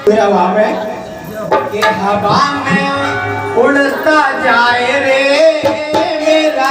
हवा में कि हवा में उड़ता जाए रे मेरा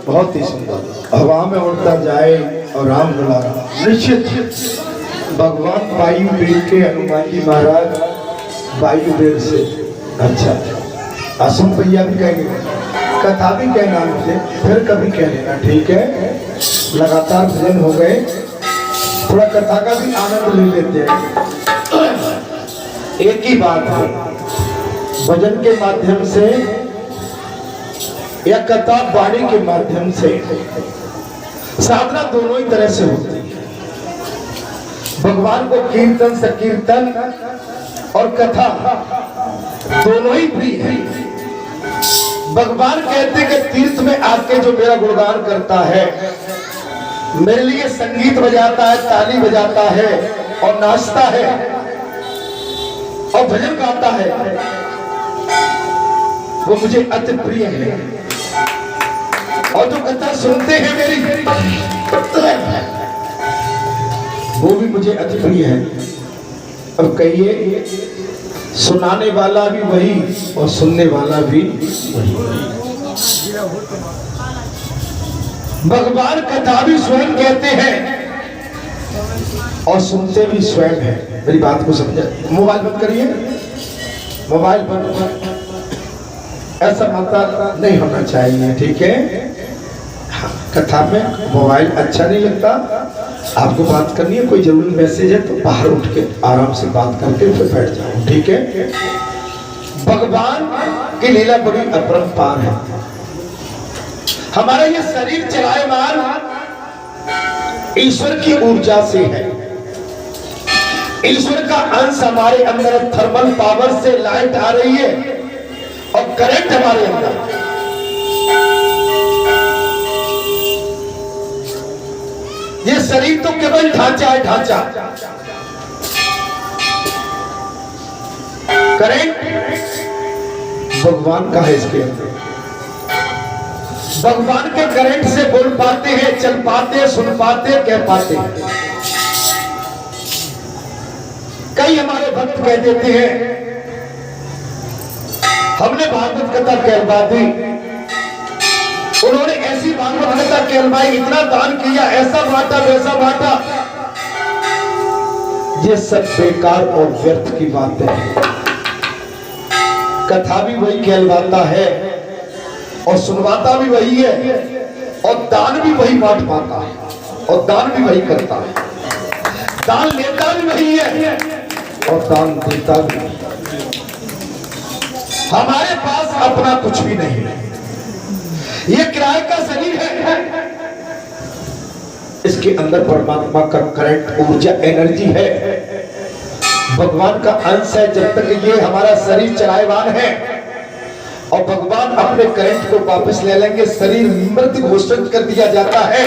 बहुत ही सुंदर हवा में उड़ता जाए और राम बुला रहा। निश्चित भगवान वायुदेव के हनुमान जी महाराज वायुदेव से अच्छा असम भैया भी कहेंगे, कथा भी कहना मुझे, फिर कभी कह लेना, ठीक है। लगातार भजन हो गए, थोड़ा कथा का भी आनंद ले लेते हैं। एक ही बात है, भजन के माध्यम से या कथा वाणी के माध्यम से साधना दोनों ही तरह से होती है। भगवान को कीर्तन संकीर्तन और कथा दोनों ही प्रिय है। भगवान कहते कि तीर्थ में आके जो मेरा गुणगान करता है, मेरे लिए संगीत बजाता है, ताली बजाता है और नाचता है और भजन गाता है, वो मुझे अति प्रिय है। और जो कथा सुनते हैं मेरी, वो भी मुझे अति प्रिय है। अब कहिए सुनाने वाला भी वही और सुनने वाला भी वही। भगवान कथा भी स्वयं कहते हैं और सुनते भी स्वयं हैं। मेरी बात को समझा। मोबाइल बंद करिए, मोबाइल बंद। ऐसा माता नहीं होना चाहिए, ठीक है। हाँ, कथा में मोबाइल अच्छा नहीं लगता। आपको बात करनी है, कोई जरूरी मैसेज है तो बाहर उठ के आराम से बात करके फिर बैठ जाओ, ठीक है। भगवान की लीला बड़ी अपरंपार है। हमारा ये शरीर चलायमान ईश्वर की ऊर्जा से है। ईश्वर का अंश हमारे अंदर थर्मल पावर से लाइट आ रही है और करंट हमारे अंदर। ये शरीर तो केवल ढांचा है, ढांचा। करंट भगवान का है इसके अंदर। भगवान के करंट से बोल पाते हैं, चल पाते हैं, सुन पाते हैं, कह पाते हैं। कई हमारे भक्त कह देते हैं हमने भागवत कथा कहलवा दी, उन्होंने ऐसी भागवत कथा कहलवाई, इतना दान किया, ऐसा बांटा, वैसा बांटा। ये सब बेकार और व्यर्थ की बातें हैं। कथा भी वही कहलवाता है और सुनवाता भी वही है और दान भी वही बांट पाता है और दान भी वही करता है। दान लेता भी वही है और दान देता भी। हमारे पास अपना कुछ भी नहीं है, ये किराए का शरीर है। इसके अंदर परमात्मा का करंट, ऊर्जा, एनर्जी है, भगवान का अंश है। जब तक ये हमारा शरीर चलायमान है और भगवान अपने करंट को वापस ले लेंगे, शरीर मृत घोषित कर दिया जाता है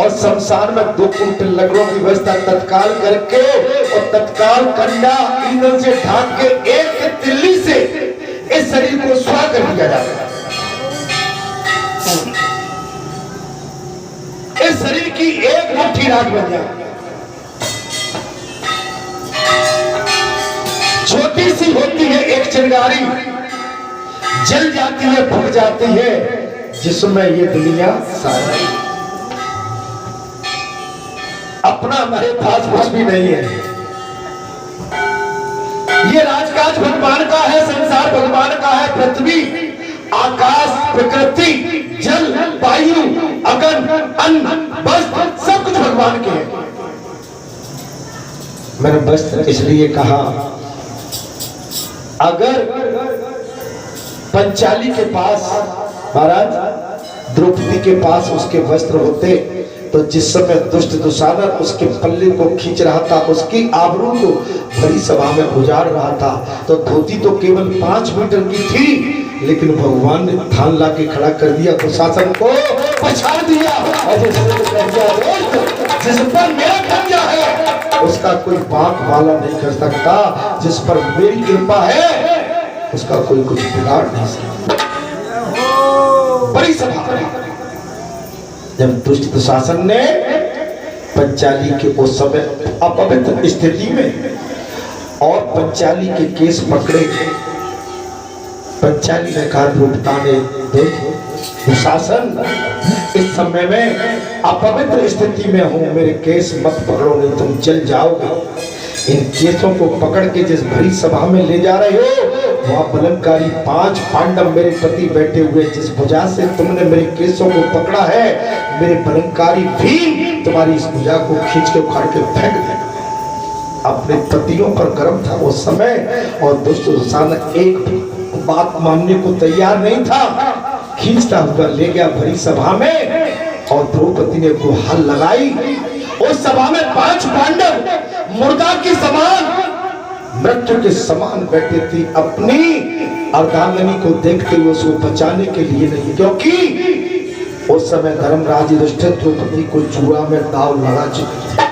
और शमशान में 2 कुंटल लकड़ों की व्यवस्था तत्काल करके और तत्काल कंडा ईंधन से ढांक के एक तिल्ली से इस शरीर को स्वाह कर दिया जाता है। इस शरीर की एक मुट्ठी राख बन जाती है। छोटी सी होती है एक चिंगारी, जल जाती है, भुग जाती है, जिसमें ये दुनिया सारी। अपना हमारे पास कुछ भी नहीं है। ये राजकाज भगवान का है, संसार भगवान का है। पृथ्वी, आकाश, प्रकृति, जल, वायु, अग्नि, अन्न, वस्त्र सब कुछ भगवान के है। मैंने वस्त्र इसलिए कहा, अगर पंचाली के पास, महाराज द्रौपदी के पास उसके वस्त्र होते तो जिस समय दुष्ट दुशासन उसके पल्ले को खींच रहा था, उसकी आबरू को भरी सभा में उजाड़ रहा था, तो धोती तो केवल 5 मीटर की थी, लेकिन भगवान ने थान ला के खड़ा कर दिया, दुशासन को पछाड़ दिया। और जिस पर मेरा कब्जा है उसका कोई बात वाला नहीं कर सकता, जिस पर मेरी कृपा है उसका कोई कुछ बिगाड़ नहीं सकता। बड़ी सभा जब दुष्ट दुशासन ने पंचाली के उस समय अपवित्र स्थिति में और पंचाली के केस पकड़े, पंचाली ने कहा द्रौपदी ने, दुशासन इस समय में अपवित्र स्थिति में हूं, मेरे केस मत पकड़ो नहीं तुम जल जाओगे। इन केसों को पकड़ के जिस भरी सभा में ले जा रहे हो, वहां बलनकारी 5 पांडव मेरे प्रति बैठे हुए, जिस भुजा से तुमने मेरे केसों को पकड़ा है, मेरे बलनकारी भी तुम्हारी इस भुजा को खींच के उखाड़ के फेंक देगा। अपने पतियों पर गर्म था उस समय और दुष्ट दुशासन एक बात मानने को तैयार नहीं था, खींचता हुआ ले गया भरी सभा में और द्रौपदी ने गुहार लगाई। उस सभा में 5 पांडव मुर्दा के समान, मृत्यु के समान बैठे थे, अपनी अर्धांगिनी को देखते हुए उसको बचाने के लिए नहीं, क्योंकि उस समय धर्मराज युधिष्ठिर द्रौपदी को जुआ में दाव लगा चुके थे।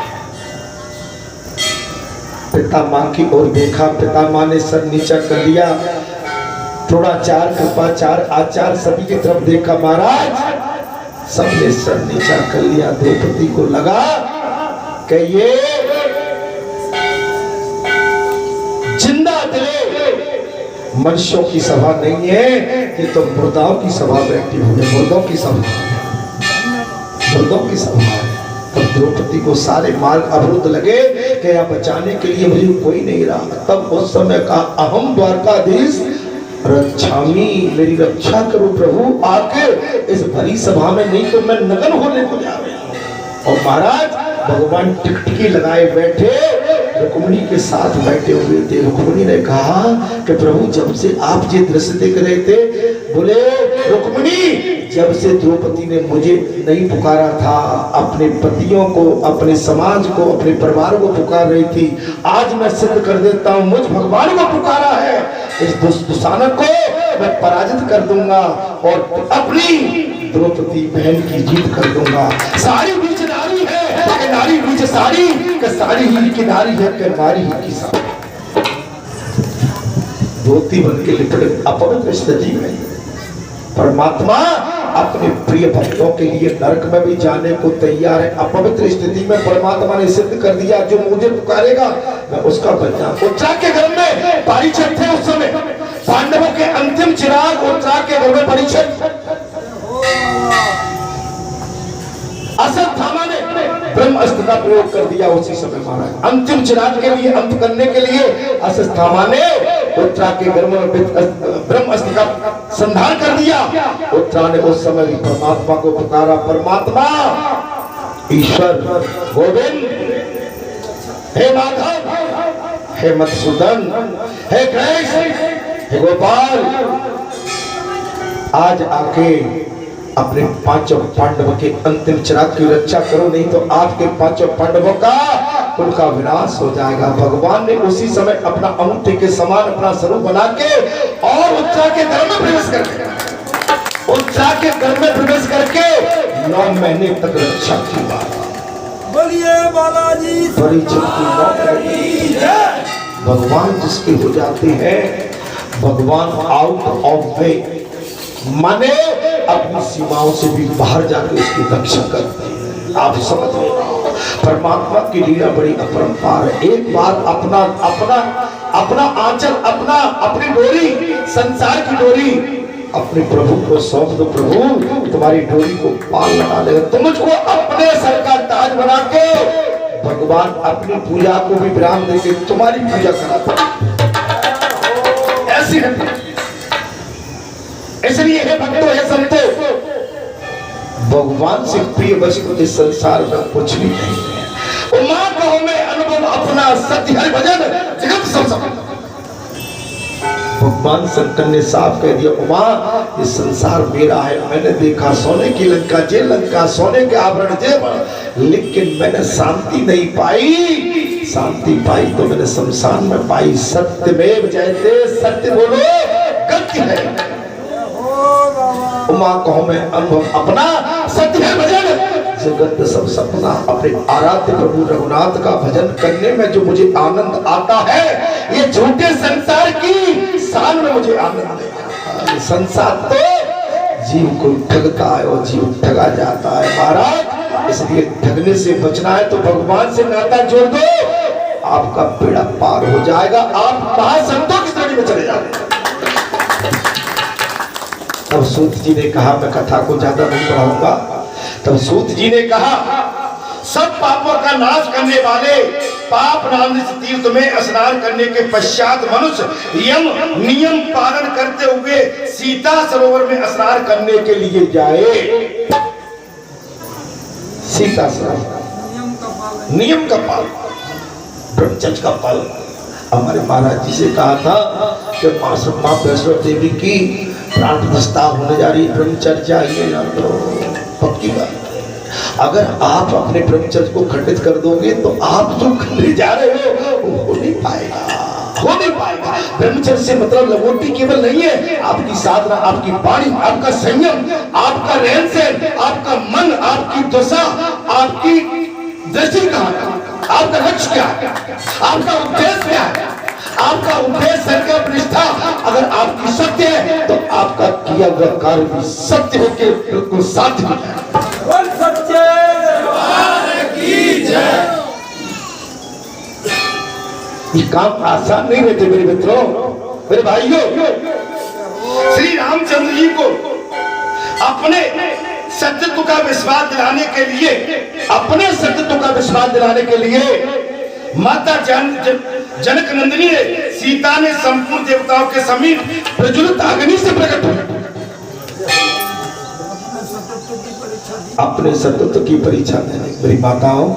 पिता मां की ओर देखा, पिता मां ने सर नीचा कर लिया, द्रोणाचार्य, कृपाचार्य, आचार्य सभी की तरफ देखा, महाराज सबने सर नीचा कर लिया। द्रौपदी को लगा कि ये जिंदा दिले मनुष्यों की सभा नहीं है, ये तो मुर्दाओं की सभा बैठी हुई है, मुर्दों की सभा, मुर्दों की सभा है। तब द्रौपदी को सारे मार्ग अवरुद्ध लगे कि यहाँ बचाने के लिए मुझे कोई नहीं रहा। तब उस समय का अहम द्वारकाधीश रक्षामी, मेरी रक्षा करो प्रभु, आके इस भरी सभा में, नहीं तो मैं नगन होने को जा रहा हूं। और महाराज भगवान टिकटिकी लगाए बैठे रुक्मिणी के साथ बैठे हुए थे। रुक्मिणी ने कहा कि प्रभु जब से आप ये दृश्य देख रहे थे, बोले रुक्मिणी जब से द्रौपदी ने मुझे नहीं पुकारा था, अपने पतियों को, अपने समाज को, अपने परिवार को पुकार रही थी, आज मैं सिद्ध कर देता हूं मुझ भगवान को पुकारा है। इस दुशासन को मैं पराजित कर दूंगा और अपनी द्रौपदी बहन की जीत कर दूंगा। सारी बीच नारी है कि नारी बीच साड़ी, कि साड़ी ही की नारी है कि नारी ही की साड़ी। धोती बन के लिपट अपवित्र स्थिति में परमात्मा अपने प्रिय भक्तों के लिए नरक में भी जाने को तैयार है। अपवित्र स्थिति में परमात्मा ने सिद्ध कर दिया, जो मुझे पुकारेगा मैं उसका बच्चा। उत्तरा के घर में परीक्षित थे उस समय, पांडवों के अंतिम चिराग उत्तरा के घर में परीक्षित। अश्वत्थामा ने ब्रह्मास्त्र का प्रयोग कर दिया उसी समय महाराज। अंतिम चिराग के लिए, अंत करने के लिए अश्वत्थामा ने उत्तरा के घर में ब्रह्मास्त्र का संधान कर दिया। उत्तरा ने उस समय भी परमात्मा को पुकारा, परमात्मा ईश्वर गोविंद, हे माधव, हे मधुसूदन, हे कृष्ण, हे गोपाल, आज आके अपने पांचों पांडवों के अंतिम चिराग की रक्षा करो, नहीं तो आपके पांचों पांडवों का उनका विनाश हो जाएगा। भगवान ने उसी समय अपना अंगूठे के समान अपना स्वरूप बना के और उत्तरा के घर में प्रवेश करके, उत्तरा के घर में प्रवेश करके 9 महीने तक रक्षा की। बोलिए बालाजी परीक्षित की 9 महीने भगवान जिसके हो जाते हैं, भगवान आउट ऑफ वे माने अपनी सीमाओं से भी बाहर जाकर उसकी रक्षा करते हैं। आप समझ रहे हो, परमात्मा की लीला बड़ी अपरंपार है। एक बार अपना अपना अपना आंचल, अपना अपनी डोरी, संसार की डोरी अपने प्रभु को सौंप दो। प्रभु तुम्हारी डोरी को पाल लगा देगा, तुम मुझको अपने सर का ताज बना के भगवान अपनी पूजा को भी विराम देके तुम्हारी पूजा कराते। ऐसी है। इसलिए हे भक्तों, हे संतों, भगवान से प्रिय वस्तु इस संसार में कुछ भी नहीं है। उमा कहो मैं अनुभव अपना सत्य हरि भजन जगत सब। भगवान शंकर ने साफ कह दिया, उमा ये संसार मेरा है। मैंने देखा सोने की लंका, जे लंका सोने के आभरण जेवर, लेकिन मैंने शांति नहीं पाई। शांति पाई तो मैंने शमशान में पाई। सत्यमेव जयते, सत्य बोलो गति है। उमा कहो मैं अनुभव अपना सत्य है भजन जगत सब सपना। अपने आराध्य प्रभु रघुनाथ का भजन करने में जो मुझे आनंद आता है, ये झूठे संसार की शान में मुझे आनंद नहीं आता। संसार तो जीव को ठगता है और जीव ठगा जाता है महाराज। इसलिए ठगने से बचना है तो भगवान से नाता जोड़ दो, आपका बेड़ा पार हो जाएगा। आप महासंतों की श्रेणी में चले जाएंगे। तब सूत जी ने कहा, मैं कथा को ज्यादा नहीं बढ़ाऊंगा। तब सूत जी ने कहा, सब पापों का नाश करने वाले पाप नाम तीर्थ में स्नान करने के पश्चात मनुष्य यम नियम पालन करते हुए सीता सरोवर में स्नान करने के लिए जाए। सीता सरोवर नियम का पालन, ब्रह्मचर्य का पालन। हमारे महाराज जी से कहा था कि मां वैष्णो देवी की प्राण प्रतिष्ठा होने जा रही, ब्रह्मचर्या ये ना तो पक्की बात। अगर आप अपने ब्रह्मचर्य को खंडित कर दोगे तो आप जो करने जा रहे हो वो हो नहीं पाएगा, हो नहीं पाएगा। ब्रह्मचर्य से मतलब लंगोटी केवल नहीं है, आपकी साधना, आपकी वाणी, आपका संयम, आपका रहन सहन, आपका मन, आपकी दशा, आपकी दृष्टि कहाँ है, आपका लक्ष्य क्या है, आपका उद्देश्य क्या है। आपका उद्देश्य संकल्प निष्ठा अगर आपकी सत्य है तो आपका किया हुआ कार्य भी सत्य होकर बिल्कुल साध्य हो जाए। सत्य की जय। ये काम आसान नहीं रहते मेरे मित्रों, मेरे भाइयों। श्री रामचंद्र जी को अपने सत्यत्व का विश्वास दिलाने के लिए, अपने सत्यत्व का विश्वास दिलाने के लिए माता जनक नंदिनी ने, सीता ने संपूर्ण देवताओं के समीप प्रज्वलित अग्नि से प्रकट हुई, अपने सत्यत्व की परीक्षा देने। मेरी माताओं,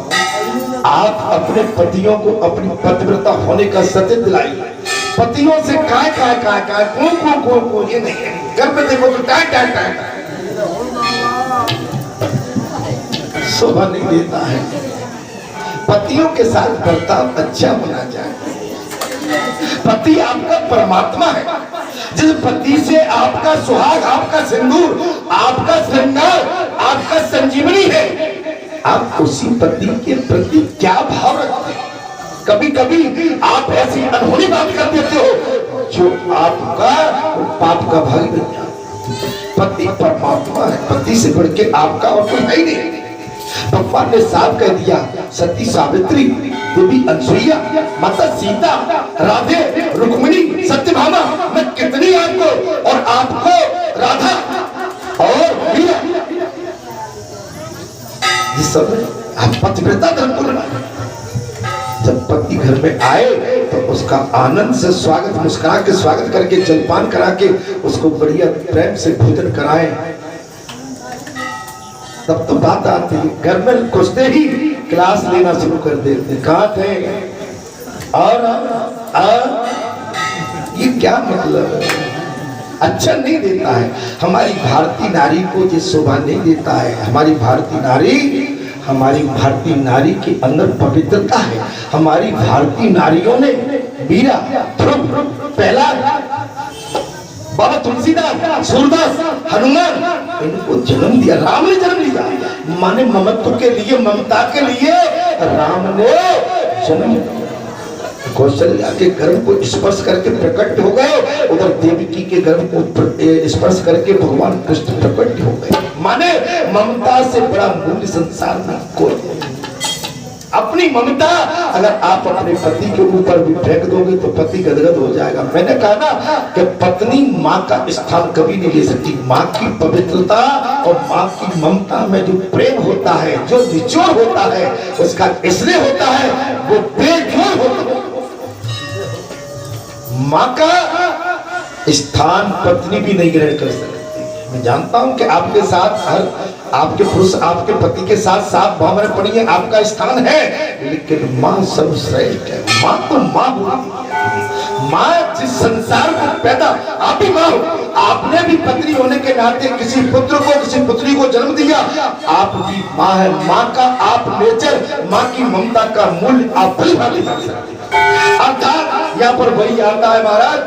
आप अपने पतियों को अपनी पतिव्रता होने का सत्य दिलाइए। पतियों से काय को ये नहीं है, घर पे देखो तो टाय शोभा नहीं देता है। पतियों के साथ बर्ताव अच्छा होना चाहिए। पति आपका परमात्मा है। जिस पति से आपका सुहाग, आपका सिंदूर, आपका श्रृंगार, आपका संजीवनी है, आप उसी पति के प्रति क्या भाव रखते हैं? कभी कभी आप ऐसी अनहोनी बात कर देते हो जो आपका पाप का भागी बन जाता। पति परमात्मा है, पति से बढ़ के आपका और कोई है ही नहीं। भगवान ने साफ कह दिया, सती सावित्री, देवी अनसुईया, माता सीता, राधे, रुक्मिणी, सत्यभामा, मैं कितनी आपको और आपको राधा और मीरा, जिस समय आप पतिव्रता धर्म को लगाए, जब पति घर में आए तो उसका आनंद से स्वागत, मुस्कुरा के स्वागत करके, जलपान करा के उसको बढ़िया प्रेम से भोजन कराएं। तब तो बात आती है, घर में घुसते ही क्लास लेना शुरू कर देते, कहाँ थे और ये क्या मतलब है? अच्छा नहीं देता है। हमारी भारतीय नारी को ये शोभा नहीं देता है। हमारी भारतीय नारी के अंदर पवित्रता है। हमारी भारतीय नारियों ने मीरा, ध्रुव, प्रहलाद, बाबा तुलसीदास, सूरदास, हनुमान, इनको जन्म दिया। राम ने जन्म लिया, माने ममत्व के लिए, ममता के लिए राम ने जन्म दिया। कौशल्या के गर्भ को स्पर्श करके प्रकट हो गए, उधर देवकी के गर्भ को स्पर्श करके भगवान कृष्ण प्रकट हो गए। माने ममता से बड़ा मूल्य संसार में कोई। अपनी ममता अगर आप अपने पति के ऊपर भी फेंक दोगे तो पति गदगद हो जाएगा। मैंने कहा ना कि पत्नी माँ का स्थान कभी नहीं ले सकती। माँ की पवित्रता और माँ की ममता में जो प्रेम होता है, जो निचोड़ होता है, उसका इसलिए होता है वो बेजोड़ होता है। माँ का स्थान पत्नी भी नहीं ग्रहण कर सकती। मैं जानता हूं कि आपके साथ आपके पुरुष आपके पति के साथ साथ भाव में पड़ी है, आपका स्थान है, लेकिन माँ सर्वश्रेष्ठ है। माँ तो माँ होती, माँ जिस संसार को पैदा, आप ही माँ हो। आपने भी पत्नी होने के नाते किसी पुत्र को, किसी पुत्री को जन्म दिया, आप भी माँ है। माँ का आप नेचर, माँ की ममता का मूल्य आप भली भांति जान सकते हैं। अर्थात यहाँ पर वही आता है महाराज,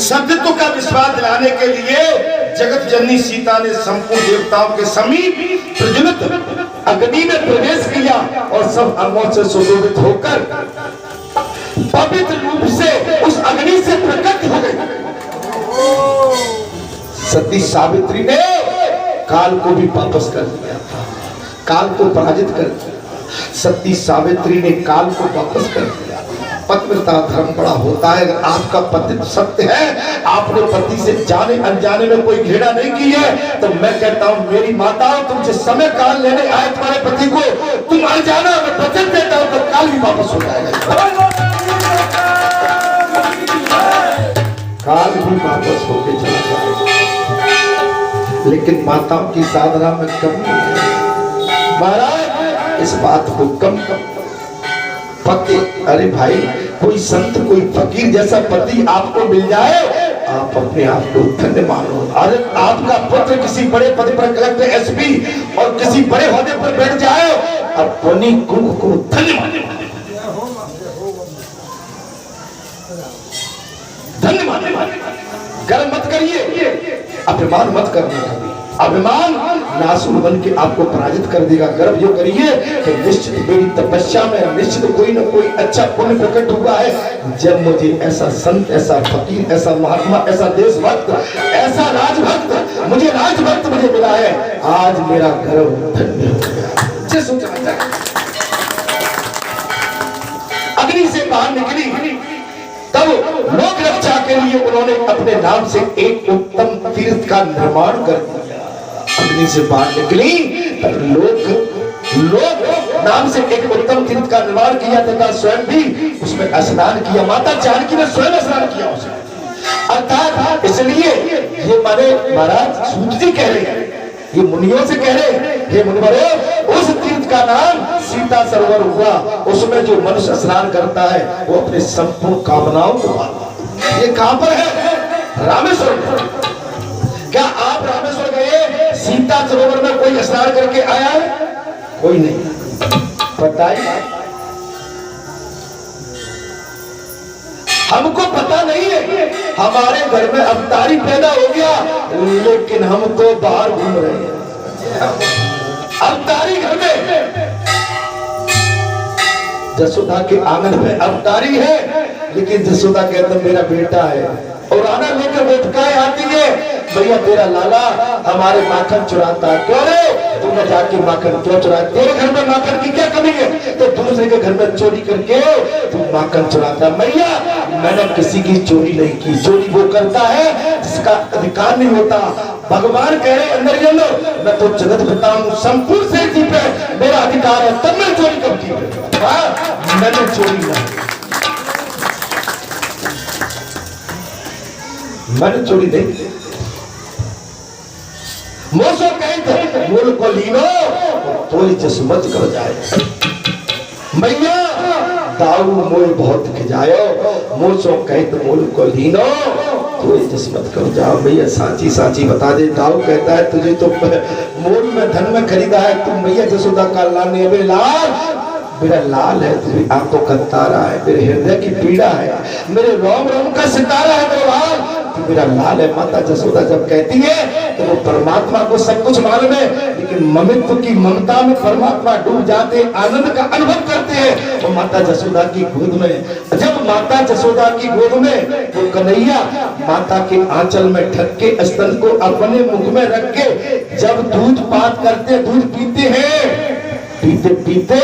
सत्यत्व का विश्वास दिलाने के लिए जगत जननी सीता ने संपूर्ण देवताओं के समीप प्रज्वलित अग्नि में प्रवेश किया और सब अंगों से सुशोभित होकर पवित्र रूप से उस अग्नि से प्रकट हो गई। सती सावित्री ने काल को भी वापस कर दिया था, काल को पराजित कर दिया। सती सावित्री ने काल को वापस कर दिया। पतिव्रता धर्म बड़ा होता है। अगर आपका पति सत्य है, आपने पति से जाने अनजाने में कोई घृणा नहीं की है, तो मैं कहता हूं मेरी माताओं, तुम जिस समय काल लेने आए तुम्हारे पति को, तुम अनजाना मैं वचन देता हूं तो काल भी वापस हो जाएगा। काल भी वापस होके चला जाएगा। लेकिन माताओं की साधना में कमी है महाराज, इस बात को कम पति, अरे भाई कोई संत, कोई फकीर जैसा पति आपको मिल जाए, आप अपने आप को धन्य मानो। अरे आपका पुत्र किसी बड़े पद पर, कलेक्टर, एसपी और किसी बड़े ओहदे पर बैठ जाए, अपनी कुंभ को धन्य मानो, धन्य मानो। गर्व मत करिए, अभिमान मत करना कभी। अभिमान नासुर बन के आपको पराजित कर देगा। गर्व जो करिए कि निश्चित मेरी तपस्या में निश्चित कोई ना कोई अच्छा पुण्य प्रकट हुआ है। जब मुझे ऐसा संत, ऐसा फकीर, ऐसा महात्मा, ऐसा देशभक्त, ऐसा राजभक्त, मुझे राजभक्त मुझे मिला है, आज मेरा गर्व धन्य हो गया। अग्नि से बाहर लिए उन्होंने अपने नाम से एक उत्तम तीर्थ का निर्माण कर दिया। अग्नि से बाहर निकली लोग नाम से एक उत्तम तीर्थ का निर्माण किया तथा स्वयं भी उसमें स्नान किया। माता जानकी ने स्वयं स्नान किया उसमें। अर्थात इसलिए ये माने महाराज सूत जी कह रहे हैं, ये मुनियों से कह रहे हैं, हे मुनिवरों, उस तीर्थ का नाम सीता सरोवर हुआ। उसमें जो मनुष्य स्नान करता है वो अपने संपूर्ण कामनाओं को पाता। ये कहां पर है? रामेश्वर में। क्या आप रामेश्वर गए? सीता सरोवर में कोई स्नान करके आया है? कोई नहीं। बताइए, हमको पता नहीं है। हमारे घर में अवतारी पैदा हो गया, लेकिन हम तो बाहर घूम रहे हैं। अवतारी घर में, जसोदा के आंगन में अवतारी है, लेकिन जसोदा कहता मेरा बेटा है। और आना लेकर बैठकाएं आती है, भैया तेरा लाला हमारे माखन चुराता है। क्यों रे? तूने जाके माखन क्यों चुराया? तेरे घर में माखन की क्या कमी है? तो दूसरे के घर में चोरी करके तू माखन चुराता। मैया मैंने किसी की चोरी नहीं की। चोरी वो करता है जिसका अधिकार नहीं होता। भगवान कह रहे अंदर ये लो, मैं तो जगत पिता हूँ, संपूर्ण सृष्टि पे मेरा अधिकार है, तब मैं चोरी कब की? मैंने चोरी नहीं, मैंने चोरी नहीं। मोसो कहते मूल को लीनो तो जसमत कर जाए। मैया दाऊ मोल बहुत खिजायो, मोसो कहते मूल को लीनो तो जसमत कर जाओ। भैया साची साची बता दे। दाऊ कहता है तुझे तो मोल में धन में खरीदा है, तुम मैया जसोदा का लाने में लाल, मेरा लाल है, तेरी आंखों का तारा है, मेरे हृदय की पीड़ा है, मेरे रोम रोम का सितारा है, मेरा लाल, तू मेरा लाल है। माता जसोदा जब कहती है तो वो परमात्मा को सब कुछ मालूम है, लेकिन ममत्व की ममता में परमात्मा डूब जाते, आनंद का अनुभव करते हैं। तो माता जसोदा की गोद में, जब माता जसोदा की गोद में वो कन्हैया माता के आंचल में ढक के स्तन को अपने मुख में रख के जब दूध पात करते, दूध पीते हैं, पीते पीते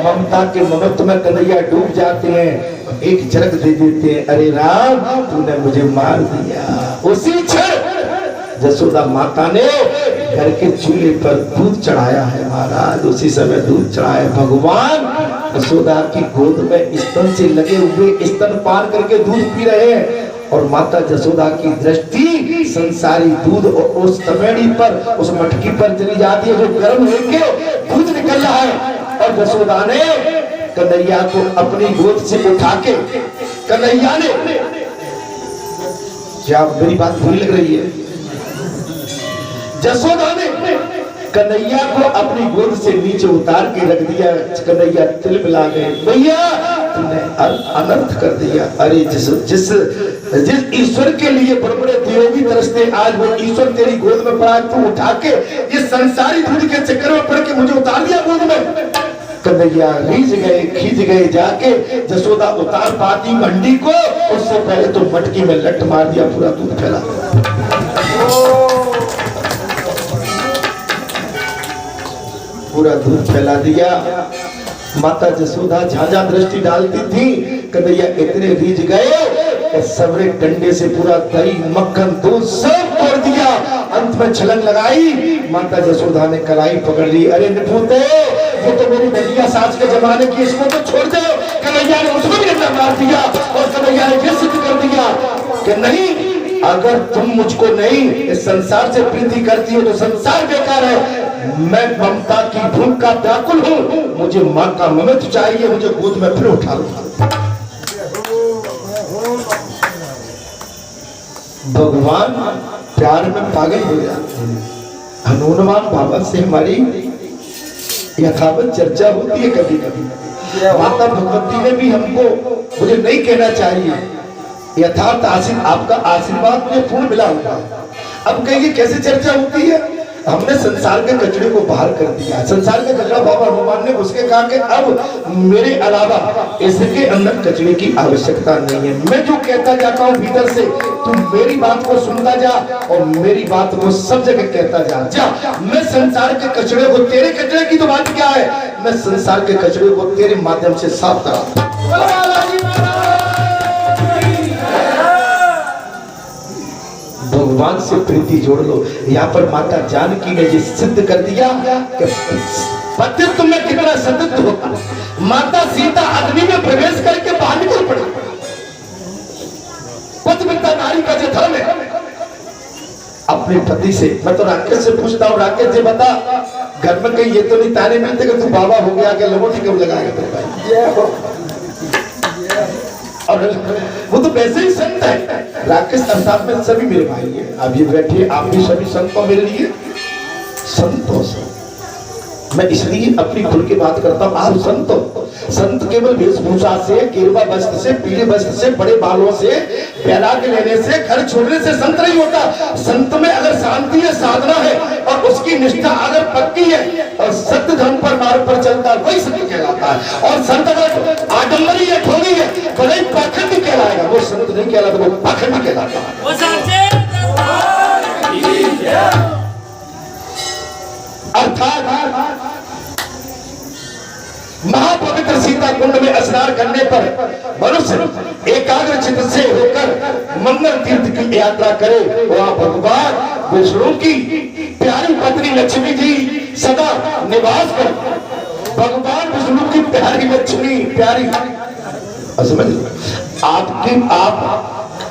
ममता के ममत्व में कन्हैया डूब जाते हैं। एक झलक दे देते हैं, अरे राम तूने मुझे मार दिया। उसी क्षण जसोदा माता ने घर के चूल्हे पर दूध चढ़ाया है महाराज। उसी समय दूध चढ़ाया। भगवान जसोदा की गोद में स्तन से लगे हुए स्तन पान करके दूध पी रहे हैं, और माता जसोदा की दृष्टि संसारी दूध और उस तमेड़ी पर, उस मटकी पर चली जाती है जो गर्म होके दूध निकल रहा है। और जसोदा ने कन्हैया को अपनी गोद से उठा के, कन्हैया ने, क्या मेरी बात बुरी लग रही है? जसोदा ने कन्हैया को अपनी गोद से नीचे उतार के रख दिया। कन्हैया तिल मिला गए, भैया तुमने अनर्थ कर दिया। अरे जिस ईश्वर के लिए बड़े बड़े देवों तरसते, आज वो ईश्वर तेरी गोद में पड़ा, तू उठा के ये संसारी दूध के चक्कर में पड़ के मुझे उतार दिया गोद में। कन्हैया रीझ गए, खींच गए, जाके जसोदा उतार पाती मंडी को, उससे पहले तो मटकी में लट मार दिया, पूरा दूध फैला, पूरा दूध फैला दिया। माता जसोदा झांझा दृष्टि डालती थी, कन्हैया इतने रीझ गए, सबरे डंडे से पूरा दही मक्खन दूध सब तोड़ दिया। अंत में छलन लगाई, माता जसोदा ने कलाई पकड़ ली। अरे निपुते, ये तो मेरी नदिया सास के जमाने की, इसको तो छोड़ दो। कन्हैया ने उसको भी डंडा मार दिया, और कन्हैया ने ये सिद्ध कर दिया कि नहीं, अगर तुम मुझको नहीं इस संसार से प्रीति करती हो तो संसार बेकार है। मैं ममता की भूख का व्याकुल हूँ, मुझे माँ का ममत्व चाहिए, मुझे गोद में फिर उठा लो। भगवान प्यार में पागल हो जाते हैं। हनुमान बाबा से हमारी यथावत चर्चा होती है कभी कभी। माता भगवती ने भी हमको, मुझे नहीं कहना चाहिए, यथार्थ आपका आशीर्वाद मुझे पूर्ण मिला होगा। अब कहिए कैसे चर्चा होती है? हमने संसार के कचरे को बाहर कर दिया। संसार का कचरा बाबा हनुमान ने उसके कहा कि अब मेरे अलावा इसके अंदर कचरे की आवश्यकता नहीं है। मैं जो कहता जाता हूँ भीतर से, तुम मेरी बात को सुनता जा और मेरी बात को सब जगह कहता जा। मैं संसार के कचरे को, तेरे कचरे की तो बात क्या है, मैं संसार के कचरे को तेरे माध्यम से साफ करा। भगवान से प्रीति जोड़ लो। यहाँ पर माता जानकी ने ये सिद्ध कर दिया कि पतित्व में कितना सतित्व होता। माता सीता अग्नि में प्रवेश करके बाहर निकल पड़ी। पतिव्रता नारी का जो धर्म है, अपने पति से, मैं तो राकेश से पूछता हूँ, राकेश जी बता, घर में कहीं ये तो नहीं ताने मिलते कि तू बाबा हो गया, कि लंगोटी कब लगाएगा तेरे भाई? और वो तो वैसे ही संत है। राकेश अर्थात में सभी मेरे भाई हैं। अब ये बैठिए, आप भी सभी संतों मेरे लिए संतोष। मैं इसलिए अपनी खुल के बात करता हूँ। आप संत हो। संत केवल वेशभूषा से, गेरुआ वस्त्र से, पीले वस्त्र से, बड़े बालों से, वैराग्य लेने से, घर छोड़ने से संत नहीं होता। संत में अगर शांति है, साधना है और उसकी निष्ठा अगर पक्की है और सत्य धर्म पर मार्ग पर चलता है, वही संत कहलाता है। और संत अगर आडम्बरी है, ठोगी है, भले पाखंडी कहलाएगा, वो संत नहीं कहलाता, वो पाखंडी कहलाता है। अर्थात महापवित्र सीता कुंड में स्नान करने पर मनुष्य एकाग्र चित्त से होकर मंगल तीर्थ की यात्रा करे, वहाँ भगवान विष्णु की प्यारी पत्नी लक्ष्मी जी सदा निवास कर। भगवान विष्णु की प्यारी लक्ष्मी, प्यारी समझ, आप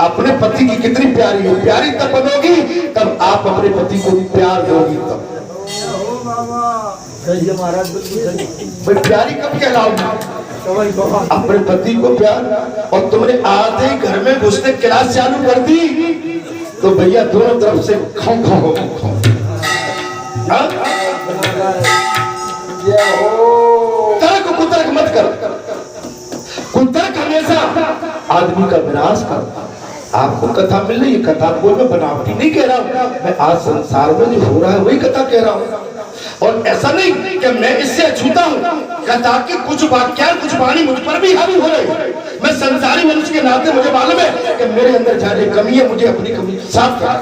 अपने पति की कितनी प्यारी हो, प्यारी तब बनोगी तब आप अपने पति को प्यार दोगी। तब भाई प्यारी कब कहलाओगी? अपने पति को प्यार। और तुमने आधे घर में घुसने क्लास चालू कर दी तो भैया दोनों तरफ से खाओ खाओ खाओ। तर्क कुतर्क मत कर। कुतर्क हमेशा आदमी का विनाश करता। आपको कथा मिल रही है, कथा कोई मैं बनावटी नहीं कह रहा हूँ, मैं आज संसार में जो हो रहा है वही कथा कह रहा हूँ। और ऐसा नहीं कि मैं इससे अछूता हूँ, कथा के कुछ वाक्य, कुछ वाणी मुझ पर भी हावी हो रही। मैं संसारी मनुष्य के नाते मुझे मालूम है कि मेरे अंदर जाने कमी है, मुझे अपनी कमी साफ करना।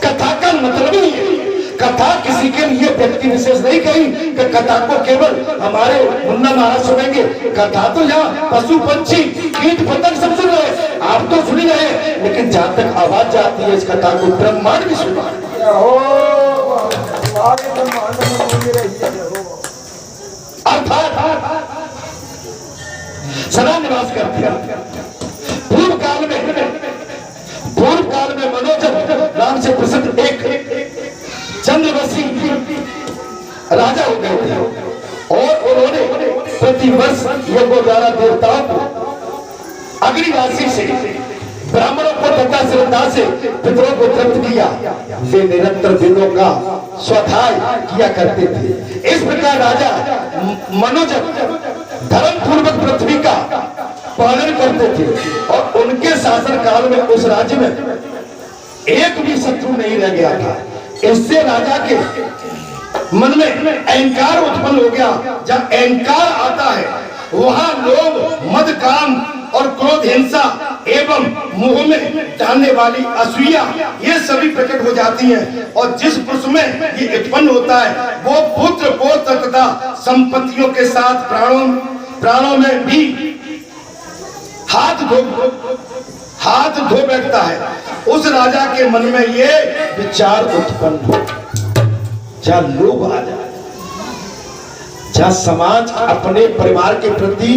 कथा का मतलब ही है, कथा किसी के लिए व्यक्ति विशेष नहीं कही कि कथा को केवल हमारे मुन्ना महाराज सुनेंगे। कथा तो यहाँ पशु पंछी कीट पतंग सब सुन रहे, आप तो सुन रहे, लेकिन जहाँ तक आवाज जाती है इस कथा को ब्रह्मांड भी सुना। अर्थात सदा निवास करते हैं। पूर्व काल में मनोज नाम से प्रसिद्ध एक चंद्रवंशी राजा हो गए थे और उन्होंने प्रतिवर्ष यज्ञों द्वारा देवताओं को अग्निवासी से, ब्राह्मणों को तथा श्रद्धा से पितरों को तृप्त किया। वे निरंतर वेदों का स्वाध्याय किया करते थे। इस प्रकार राजा मनोज धर्म पूर्वक पृथ्वी का पालन करते थे और उनके शासन काल में उस राज्य में एक भी शत्रु नहीं रह गया था। इससे राजा के मन में अहंकार उत्पन्न हो गया। जब अहंकार आता है वहां लोग मद, काम और क्रोध, हिंसा एवं मुंह में डालने वाली असूया ये सभी प्रकट हो जाती हैं। और जिस पुरुष में ये उत्पन्न होता है वो पुत्र पौत्र तथा संपत्तियों के साथ प्राणों में भी हाथ धो बैठता है। उस राजा के मन में ये विचार उत्पन्न हो, जहाँ लोभ आ जाए, जहाँ समाज अपने परिवार के प्रति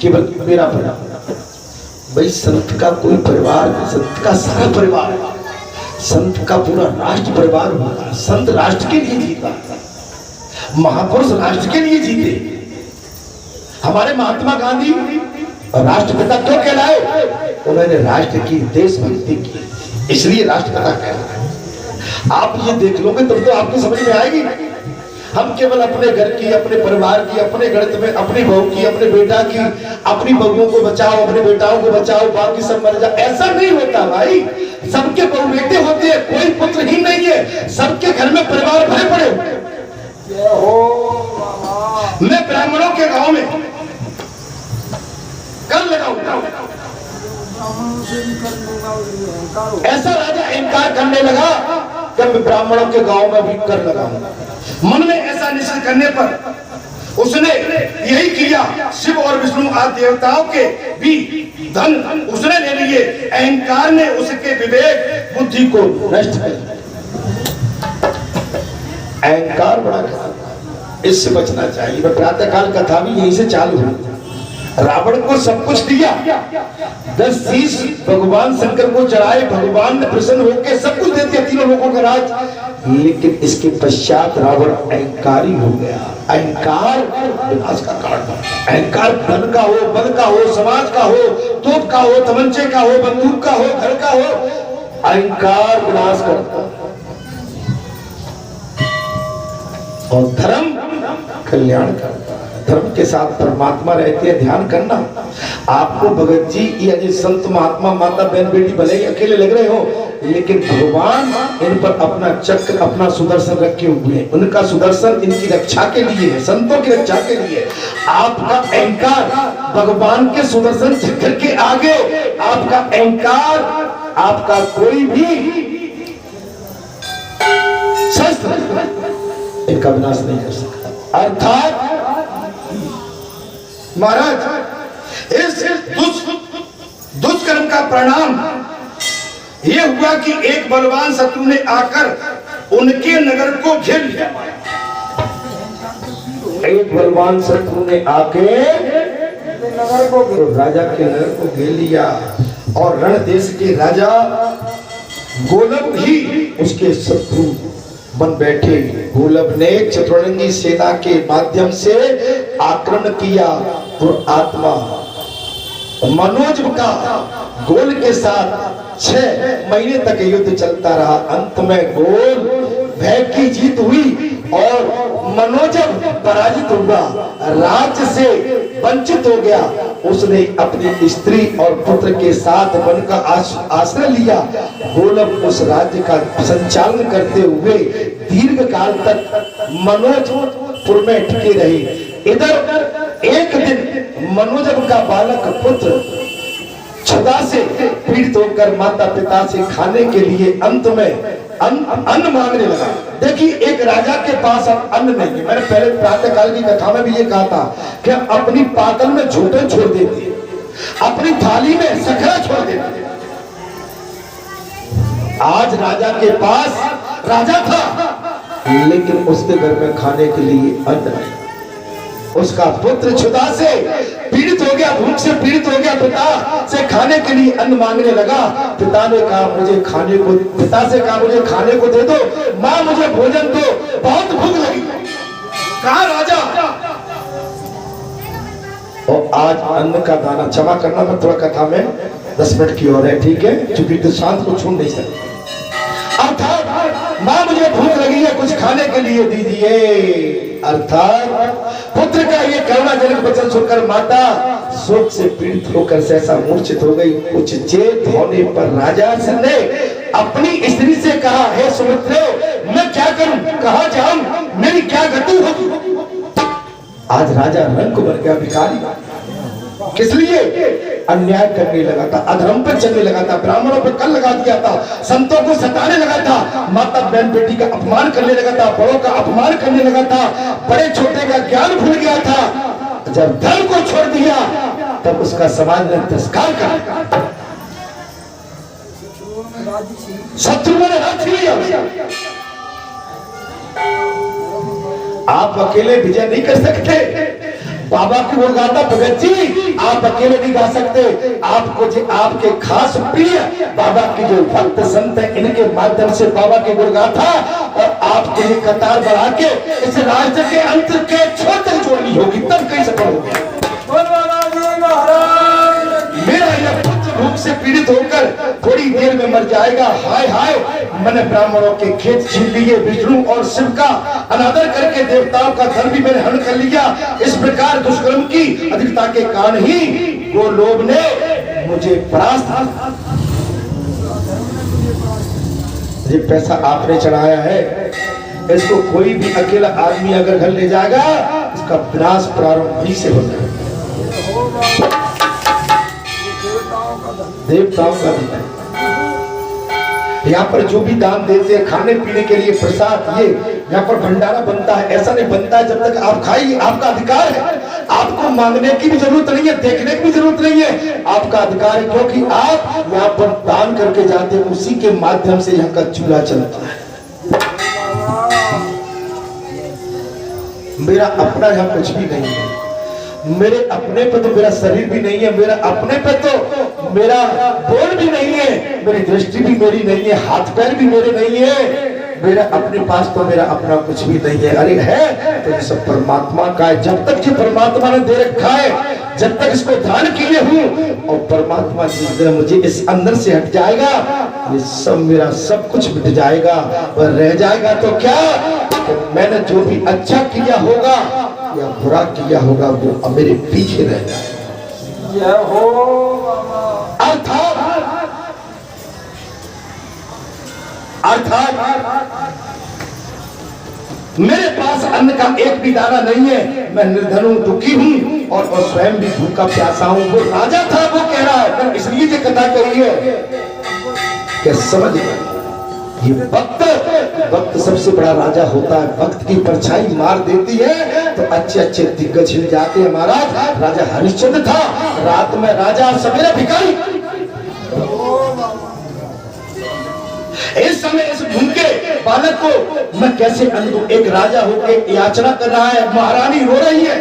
केवल मेरा परिवार, भाई संत का कोई परिवार, संत का सारा परिवार, संत का पूरा राष्ट्र परिवार होगा। संत राष्ट्र के लिए जीता, महापुरुष राष्ट्र के लिए जीते। हमारे महात्मा गांधी राष्ट्रपिता क्यों कहलाए? उन्होंने राष्ट्र की देशभक्ति की, इसलिए राष्ट्रपिता कहलाए। आप ये देख लोगे तब तो आपको समझ में आएगी। हम केवल अपने घर की, अपने परिवार की, अपने गणित में अपनी बहू की, अपने बेटा की, अपनी बहुओं को बचाओ, अपने बेटाओं को बचाओ, बाकी सब मर जाओ, ऐसा नहीं होता भाई। सबके बहु बेटे होते हैं, कोई पुत्र ही नहीं है, सबके घर में परिवार भरे पड़े। मैं ब्राह्मणों के गांव में कर लगाऊंगा, ऐसा राजा इनकार करने लगा कि मैं ब्राह्मणों के गांव में भी कर लगाऊंगा। मन में ऐसा निश्चय करने पर उसने यही किया। शिव और विष्णु आदि देवताओं के भी धन उसने ले लिए। अहंकार ने उसके विवेक बुद्धि को नष्ट कर दिया। अहंकार बड़ा खराब है, इससे बचना चाहिए। मैं प्रातःकाल कथा भी यहीं से चालू हुई। रावण को सब कुछ दिया, 10 शीश भगवान शंकर को चढ़ाए, भगवान ने प्रसन्न होकर सब कुछ दे दिया, तीनों लोगों का राज। लेकिन इसके पश्चात रावण अहंकारी हो गया। अहंकार विनाश का कारण बना। अहंकार धन का हो, बल का हो, समाज का हो, तोप का हो, तमंचे का हो, बंदूक का हो, घर का हो, अहंकार विनाश करता और धर्म कल्याण करता है। धर्म के साथ परमात्मा रहते हैं। ध्यान करना, आपको भगत जी या जो संत महात्मा माता बहन बेटी भले ही अकेले लग रहे हो, लेकिन भगवान इन पर अपना चक्र, अपना सुदर्शन रखे हुए हैं। उनका सुदर्शन इनकी रक्षा के लिए है, संतों की रक्षा के लिए। आपका अहंकार भगवान के सुदर्शन चक्र के आगे, आपका अहंकार, आपका कोई भी शस्त्र इनका विनाश नहीं कर सकता। अर्थात महाराज इस दुष्कर्म का परिणाम यह हुआ कि एक बलवान शत्रु ने आकर उनके नगर को घेर लिया। एक बलवान शत्रु ने आके नगर को, राजा के नगर को घेर लिया और रण देश के राजा गोलब भी उसके शत्रु बन बैठे। गोलब ने चतुरंगी सेना के माध्यम से आक्रमण किया और आत्मा मनोज का गोल के साथ 6 महीने तक युद्ध चलता रहा। अंत में गोल भय की जीत हुई और मनोजब पराजित हुआ, राज्य से वंचित हो गया। उसने अपनी स्त्री और पुत्र के साथ वन का आश्रय लिया। गोलब उस राज्य का संचालन करते हुए दीर्घ काल तक मनोजपुर में टिके रहे। इधर एक दिन मनोजब का बालक पुत्र क्षुधा से पीड़ित होकर माता पिता से खाने के लिए अंत में अन्न मांगने लगा। देखिए, एक राजा के पास अब अन्न नहीं है। मैंने पहले प्रातःकाल की कथा में भी ये कहा था कि अपनी पातल में झूठे छोड़ देते, अपनी थाली में सखरा छोड़ देते। आज राजा के पास राजा था, लेकिन उसके घर में खाने के लिए अन्न नहीं। उसका पुत्र क्षुधा से पीड़ित हो गया, भूख से पीड़ित हो गया, पिता से खाने के लिए अन्न मांगने लगा। पिता ने कहा मुझे खाने को, पिता से कहा मुझे खाने को दे दो, माँ मुझे भोजन दो, बहुत भूख लगी। कहा राजा, और आज अन्न का दाना, क्षमा करना मैं थोड़ा कथा में 10 मिनट की ओर है, ठीक है, क्योंकि तो शांत को छू नहीं सकते। अर्थात माँ मुझे भूख लगी है, कुछ खाने के लिए दीजिए। अर्थात पुत्र का ये करुणाजनक वचन सुनकर माता शोक से पीड़ित होकर सहसा मूर्छित हो गई। कुछ चेत होने पर राजा ने अपनी स्त्री से कहा, हे सुमित्रे, मैं क्या करूं, कहां जाऊं, मेरी क्या गति होगी। आज राजा रंग बन गया, भिखारी। किस लिए? अन्याय करने लगा था, अधर्म पर चलने लगा था, ब्राह्मणों पर कल लगा दिया था, संतों को सताने लगा था, माता बहन बेटी का अपमान करने लगा था, बड़ों का अपमान करने लगा था, बड़े छोटे का ज्ञान भूल गया था। जब धर्म को छोड़ दिया तब उसका समाज ने तिरस्कार कर, शत्रुओं ने राज लिया। आप अकेले विजय नहीं कर सकते। बाबा की वो गाता भगत जी, आप अकेले नहीं गा सकते। आपको जो आपके खास प्रिय बाबा की जो भक्त संत है, इनके माध्यम से बाबा की गुणगाथा और आपके लिए कतार बढ़ा के इस राज्य के अंत के छोटे जोड़नी होगी, तब कहीं सफल होगी। मेरा यह पुत्र भूख से पीड़ित होकर थोड़ी देर में मर जाएगा। हाय हाय, मैंने ब्राह्मणों के खेत छीन लिए, विष्णु और शिव का अनादर करके देवताओं का धन भी मैंने हरण कर लिया। इस प्रकार दुष्कर्म की अधिकता के कारण ही वो लोभ ने मुझे परास्त। ये पैसा आपने चढ़ाया है, इसको कोई भी अकेला आदमी अगर घर ले जाएगा, इसका विनाश प्रारंभ वहीं से होता है। देवताओं का धन है, यहाँ पर जो भी दान देते हैं, खाने पीने के लिए प्रसाद, ये यहाँ पर भंडारा बनता है। ऐसा नहीं बनता है जब तक आप खाइए, आपका अधिकार है, आपको मांगने की भी जरूरत नहीं है, देखने की भी जरूरत नहीं है, आपका अधिकार है, क्योंकि आप यहाँ पर दान करके जाते हैं, उसी के माध्यम से यहाँ का चूल्हा चलता है। मेरा अपना यहाँ कुछ भी नहीं है, मेरे अपने पे तो मेरा शरीर भी नहीं है, मेरा अपने पे तो मेरा बोल भी नहीं है, मेरी दृष्टि भी मेरी नहीं है, हाथ पैर भी मेरे नहीं है, मेरा अपने पास तो मेरा अपना कुछ भी नहीं है। अरे है तो ये सब परमात्मा का है। जब तक कि परमात्मा ने दे रखा है, जब तक इसको दान किए हूँ, और परमात्मा जिस दिन मुझे इस अंदर से हट जाएगा, ये सब मेरा सब कुछ मिट जाएगा, और रह जाएगा तो क्या, तो मैंने जो भी अच्छा किया होगा या बुरा किया होगा वो अब मेरे पीछे रह जाएगा। अर्थात मेरे पास अन्न का एक भी दाना नहीं है, मैं निर्धन हूं, दुखी हूं, और स्वयं भी भूखा प्यासा हूं। वो राजा था, वो कह रहा है, मैंने इसलिए ये कथा कही है कि समझ ये वक्त सबसे बड़ा राजा होता है। वक्त की परछाई मार देती है तो अच्छे अच्छे दिग्गज हिल जाते हैं। महाराज राजा हरिश्चंद्र था, रात में राजा, सवेरे भिखारी। इस समय इस भूखे बालक को मैं कैसे अन्न दूं? एक राजा होकर याचना कर रहा है, महारानी रो रही है।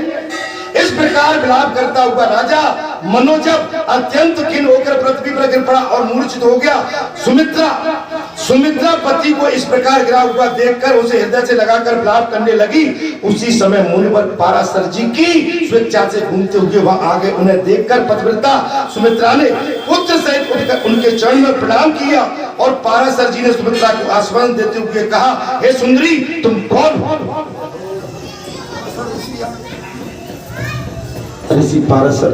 इस प्रकार विलाप करता हुआ राजा मनोजब अत्यंत खिन्न होकर पृथ्वी पर गिर पड़ा और मूर्छित हो गया। सुमित्रा पति को इस प्रकार गिरा हुआ देखकर उसे हृदय से लगाकर विलाप करने लगी। उसी समय मुनिवर पाराशर जी की स्वेच्छा से घूमते हुए वहां आ गए। उन्हें देखकर पतिव्रता सुमित्रा ने पुत्र सहित उठकर उनके चरण में प्रणाम किया, और पाराशर जी ने सुमित्रा को आश्वासन देते हुए कहा, हे सुंदरी, तुम कौन हो? ऋषि पाराशर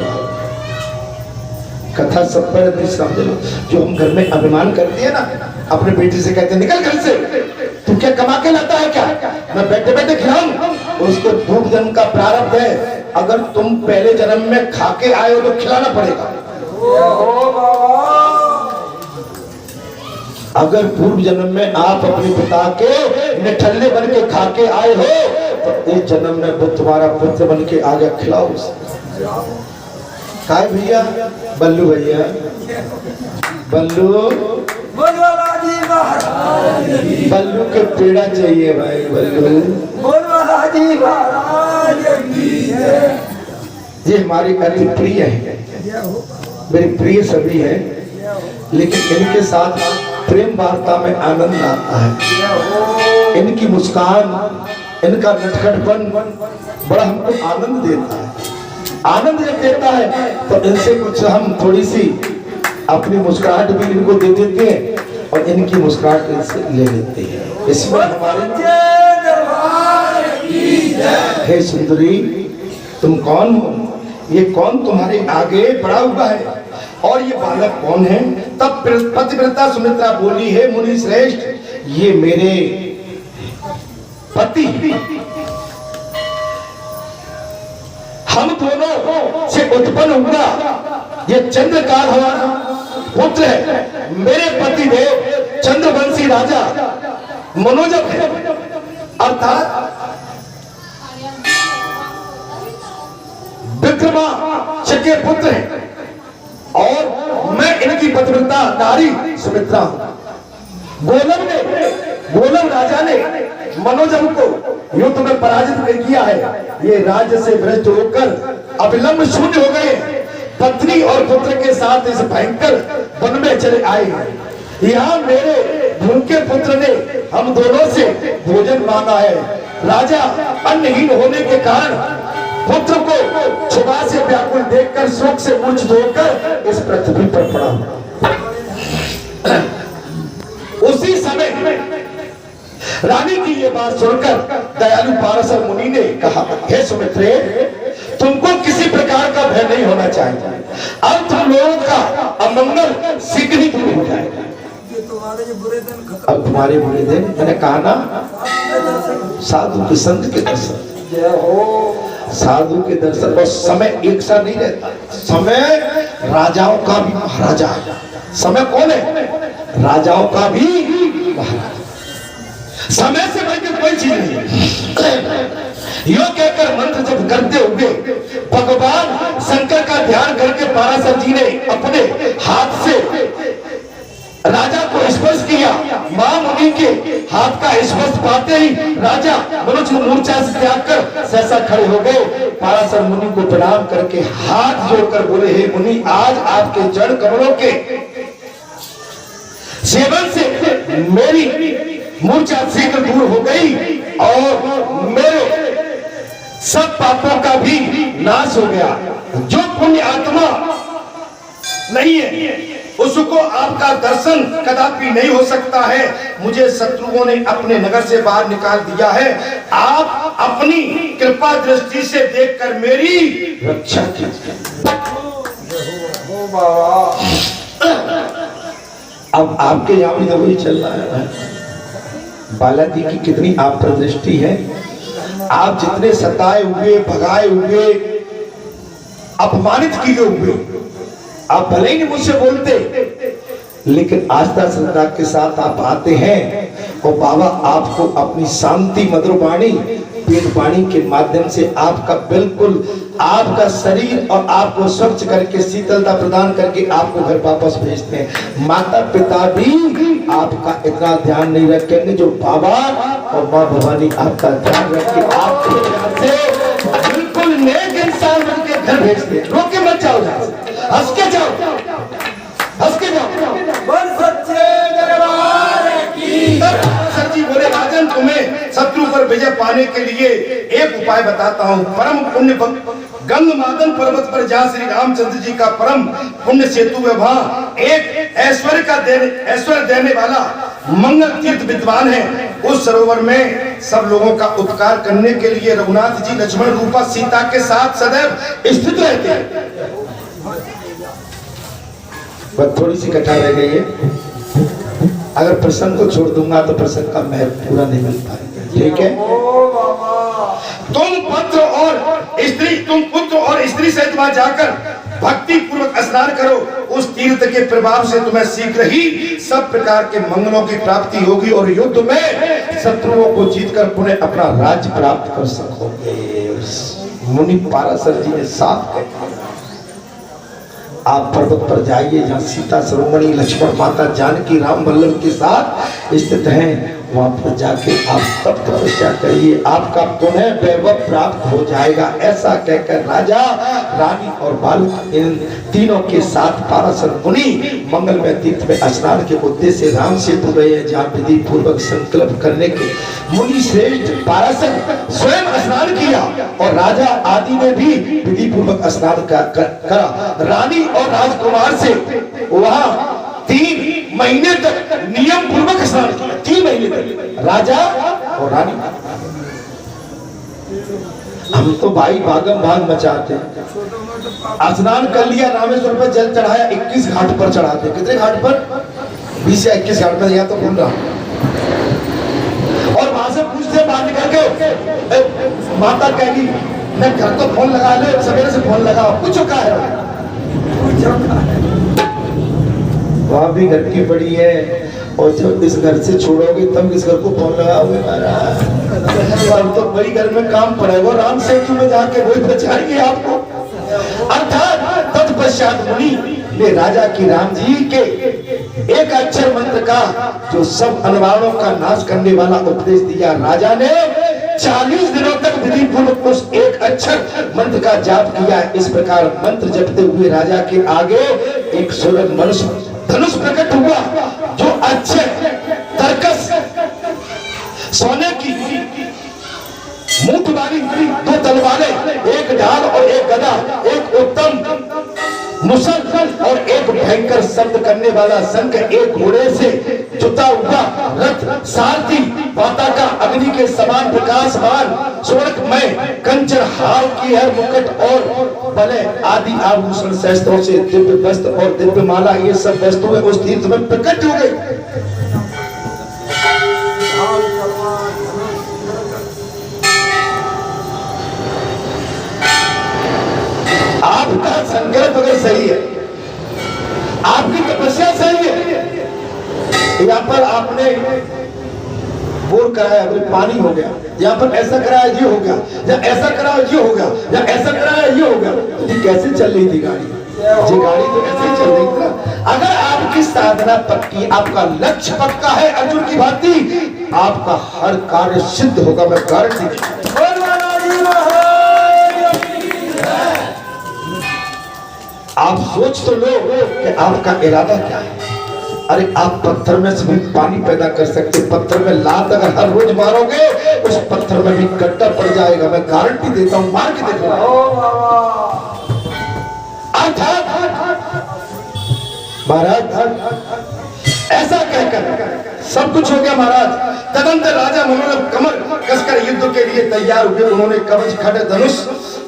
कथा सब पर समझ लो। जो हम घर में अभिमान करते हैं ना, अपने बेटे से कहते हैं निकल घर से, तू क्या कमा के लाता है क्या, मैं बैठे बैठे खिलाऊं? उसको पूर्व जन्म का प्रारब्ध है, अगर तुम पहले जन्म में खा के आए हो तो खिलाना पड़ेगा। अगर पूर्व जन्म में आप अपने पिता के निठल्ले बन के खा के आए हो तो इस जन्म में वो तुम्हारा पुत्र बन के आ गया, खिलाओ उसे। काय भैया, बल्लू भैया, बल्लू बल्लू के पेड़ा चाहिए भाई, बल्लू। ये हमारी अति प्रिय है, मेरी प्रिय सभी है, लेकिन इनके साथ प्रेम वार्ता में आनंद आता है। इनकी मुस्कान, इनका नटखटपन बड़ा हमको आनंद देता है। आनंद जब देता है तो इनसे कुछ हम थोड़ी सी अपनी मुस्कुराहट भी इनको दे देते हैं, और इनकी मुस्कुराहट इनसे ले लेते हैं। इसमें हमारे हे सुंदरी, तुम कौन हो? ये कौन तुम्हारे आगे पड़ा हुआ है, और ये बालक कौन है? तब पतिव्रता सुमित्रा बोली, हे मुनि श्रेष्ठ, ये मेरे पति, हम दोनों से उत्पन्न हुआ ये चंद्रकाल हमारा पुत्र है। मेरे पति देव चंद्रवंशी राजा मनोजब है, अर्थात विक्रमादित्य के पुत्र है, और मैं इनकी पतिव्रता नारी सुमित्रा हूं। गोलम राजा ने मनोजब को युद्ध में पराजित कर दिया है। ये राज्य से भ्रष्ट होकर अविलंब शून्य हो गए, पत्नी और पुत्र के साथ इस भयंकर वन में चले आए हैं। यहाँ मेरे भूखे पुत्र ने हम दोनों से भोजन मांगा है। राजा अन्नहीन होने के कारण पुत्र को छुपा से व्याकुल देखकर शोक से मूर्छित होकर इस पृथ्वी पर पड़ा। उसी समय रानी की ये बात सुनकर दयालु पाराशर मुनि ने कहा, हे सुमित्रे, तुमको किसी प्रकार का भय नहीं होना चाहिए। अब तुम लोगों का अमंगल शीघ्र ही दूर हो जाएगा। अब तुम्हारे बुरे दिन, मैंने कहा ना, साधु के संत के दर्शन, साधु के दर्शन। और समय एक सा नहीं रहता, समय राजाओं का भी महाराजा है। समय कौन है? राजाओं का भी समय से बढ़ के कोई चीज नहीं। यो कहकर मंत्र जब करते हुए भगवान शंकर का ध्यान करके पाराशर जी ने अपने हाथ से राजा को स्पर्श किया। मां मुनि के हाथ का स्पर्श पाते ही राजा मनुष्य मूर्छा से त्याग कर सहसा खड़े हो गए। पाराशर मुनि को प्रणाम करके हाथ जोड़कर बोले, हे मुनि, आज आपके जड़ कमलों के सेवन से मेरी मूर्छा शीघ्र दूर हो गई और मेरे सब पापों का भी नाश हो गया। जो पुण्य आत्मा नहीं है उसको आपका दर्शन कदापि नहीं हो सकता है। मुझे शत्रुओं ने अपने नगर से बाहर निकाल दिया है। आप अपनी कृपा दृष्टि से देखकर मेरी रक्षा कीजिए। अब आपके यहाँ भी तो वही चल रहा है। बालाजी की कितनी आप पर दृष्टि है। आप जितने सताए हुए, भगाए हुए, अपमानित किए हुए, आप भले ही नहीं मुझसे बोलते, लेकिन आस्था श्रद्धा के साथ आप आते हैं और बाबा आपको अपनी शांति मधुर वाणी, पेट वाणी के माध्यम से आपका बिल्कुल आपका शरीर और आपको स्वच्छ करके शीतलता प्रदान करके आपको घर वापस भेजते हैं। माता पिता भी आपका इतना ध्यान नहीं रखेंगे जो बाबा और माँ भवानी आपका ध्यान रख के आपके ध्यान से बिल्कुल नेक इंसान बन के घर भेजते हैं। रोक के मत जाओ, हंस के जाओ, हंस के जाओ। बोल सच्चे दरबार की। सर जी बोले, राजन, तुम्हें शत्रु पर विजय पाने के लिए एक उपाय बताता हूँ। परम पुण्य गंगमादन पर्वत पर जहाँ श्री रामचंद्र जी का परम पुण्य सेतु है, वहाँ एक ऐश्वर्य देने वाला मंगल तीर्थ विद्वान है। उस सरोवर में सब लोगों का उपकार करने के लिए रघुनाथ जी लक्ष्मण रूपा सीता के साथ सदैव स्थित रहते हैं। बस थोड़ी सी कथा रह गई है। अगर प्रसंग को छोड़ दूंगा तो प्रसंग का महत्व पूरा नहीं मिल पाएगा। ठीक है, तुम पुत्र और स्त्री सहित वहां जाकर भक्ति पूर्वक स्नान करो। उस तीर्थ के प्रभाव से तुम्हें शीघ्र ही सब प्रकार के मंगलों की प्राप्ति होगी और युद्ध में शत्रुओं को जीतकर पुनः अपना राज्य प्राप्त कर सकोगे। मुनि पाराशर जी ने साफ कहा, आप पर्वत पर जाइए जहाँ सीता शिरोमणि लक्ष्मण माता जानकी राम वल्लभ के साथ स्थित हैं। वहां पर जाके आप तब तपस्या करिए, आपका पुनः वैभव प्राप्त हो जाएगा। ऐसा कहकर राजा, रानी और बालक इन तीनों के साथ पाराशर मुनि मंगलमय तीर्थ में स्नान के उद्देश्य से राम सेतु गए हैं, जहाँ विधि पूर्वक संकल्प करने के मुनि श्रेष्ठ पाराशर स्वयं स्नान किया और राजा आदि ने भी विधि पूर्वक स्नान करा। रानी और राजकुमार से वहां 3 महीने तक नियम पूर्वक स्नान किया। 3 महीने तक राजा और रानी। हम तो भाई भागम भाग मचाते हैं। स्नान कर लिया, रामेश्वर पर जल चढ़ाया, 21 घाट पर चढ़ाते। कितने घाट पर? 20 या 21 घाट पर, या तो भूल रहा। और वहां से पूछते बात करके, माता कहेगी मैं घर तो फोन लगा ले, सवेरे से फोन लगा, पूछो क्या है? वहां भी घर की पड़ी है और जब इस घर से छोड़ोगे तब इस घर को फोन लगाओगे। महाराज तो बड़ी घर में काम पड़ेगा, राम सेतु में जाके वही बचाएंगे आपको। अर्थात तत्पश्चात मुनि ने राजा की राम जी के एक अक्षर मंत्र का जो सब अनवाणों का नाश करने वाला उपदेश दिया। राजा ने 40 दिनों तक विधि पूर्वक उस एक अक्षर मंत्र का जाप किया। इस प्रकार मंत्र जपते हुए राजा के आगे एक सुरग मनुष्य धनुष प्रकट हुआ, जो अच्छे तरकस सोने की मूठ वाली 2 तलवारें, एक ढाल और एक गदा, एक उत्तम मुसल और एक भयंकर शब्द करने वाला शंख, एक घोड़े से जुता हुआ रथ, सारथी, पताका अग्नि के समान प्रकाशमान, स्वर्णमय कंचन हार की है मुकुट और बले आदि आभूषण शस्त्रों से दिव्य वस्त्र और दिव्य माला, ये सब वस्तुएं उस तीर्थ में प्रकट हो गई। आपका संकल्प अगर सही है, आपकी तपस्या सही है, यहाँ पर आपने बोर कराया अगर पानी हो गया, यहाँ पर ऐसा कराया ये हो गया, या ऐसा कराया ये हो गया, या ऐसा कराया ये हो गया, तो ये कैसे चल रही थी गाड़ी? ये गाड़ी तो ऐसे ही चल रही थी ना। अगर आपकी साधना पक्की, आपका लक्ष्य पक्का है अर्जुन की भांति, आपका हर कार्य सिद्ध होगा, मैं गारंटी। आप सोच तो लो कि आपका इरादा क्या है। अरे आप पत्थर में से भी पानी पैदा कर सकते, पत्थर में लात अगर हर रोज मारोगे उस पत्थर में भी गड्ढा पड़ जाएगा, मैं गारंटी देता हूं, मार के देखो। महाराज ऐसा कहकर सब कुछ हो गया महाराज। तदंतर राजा मनोरथ कमर कसकर युद्ध के लिए तैयार हुए। उन्होंने कवच खड्ग धनुष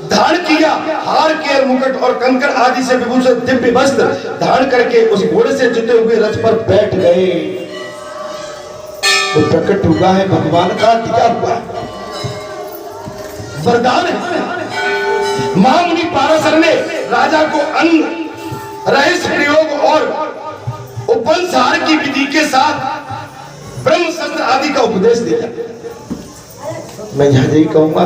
धारण किया, हार केर मुकुट और कंकड़ आदि से विभूषित दिव्य वस्त्र धारण करके उस घोड़े से जुटे हुए रथ पर बैठ गए। वो प्रकट हुआ है भगवान का दिया हुआ वरदान है। महामुनि पाराशर ने राजा को अन्न रहिस प्रयोग और उपंसार की विधि के साथ ब्रह्म शस्त्र आदि का उपदेश दिया। मैं यही कहूंगा,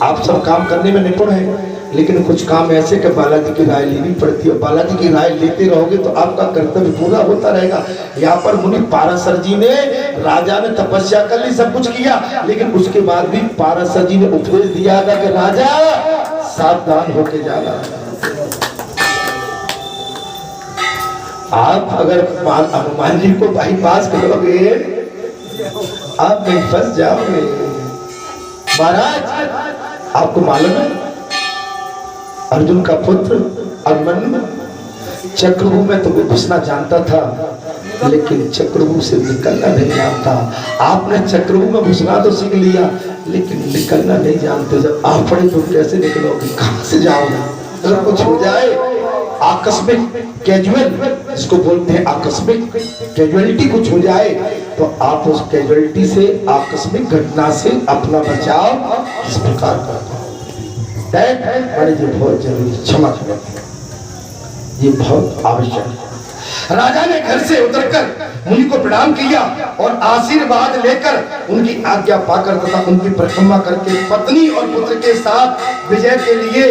आप सब काम करने में निपुण हैं, लेकिन कुछ काम ऐसे कि बालाजी की राय लेनी पड़ती है। बालाजी की राय लेते रहोगे तो आपका कर्तव्य पूरा होता रहेगा। यहाँ पर मुनि पाराशर जी ने, राजा ने तपस्या कर ली, सब कुछ किया, लेकिन उसके बाद भी पाराशर जी ने उपदेश दिया था कि राजा सावधान होके जाना। आप अगर हनुमान जी को बाईपास करोगे आप नहीं फंस जाओगे। महाराज आपको मालूम है अर्जुन का पुत्र अभिमन्यु चक्रव्यूह में तो घुसना जानता था, लेकिन चक्रव्यूह से निकलना नहीं जानता। आपने चक्रव्यूह में घुसना तो सीख लिया, लेकिन निकलना नहीं जानते। जब आप पड़े तो कैसे निकलोगे, कहां से जाओगे? अगर कुछ हो जाए आकस्मिक कैजुअल, इसको बोलते हैं आकस्मिक कैजुअलिटी, कुछ हो जाए तो आप उस कैजुअलिटी से, आकस्मिक घटना से अपना बचाव इस प्रकार करते हैं। ये बहुत जरूरी, क्षमा करें, ये बहुत आवश्यक है। राजा ने घर से उतरकर मुनि को प्रणाम किया और आशीर्वाद लेकर उनकी आज्ञा पाकर तथा उनकी परिक्रमा करके पत्नी और पुत्र के साथ विजय के लिए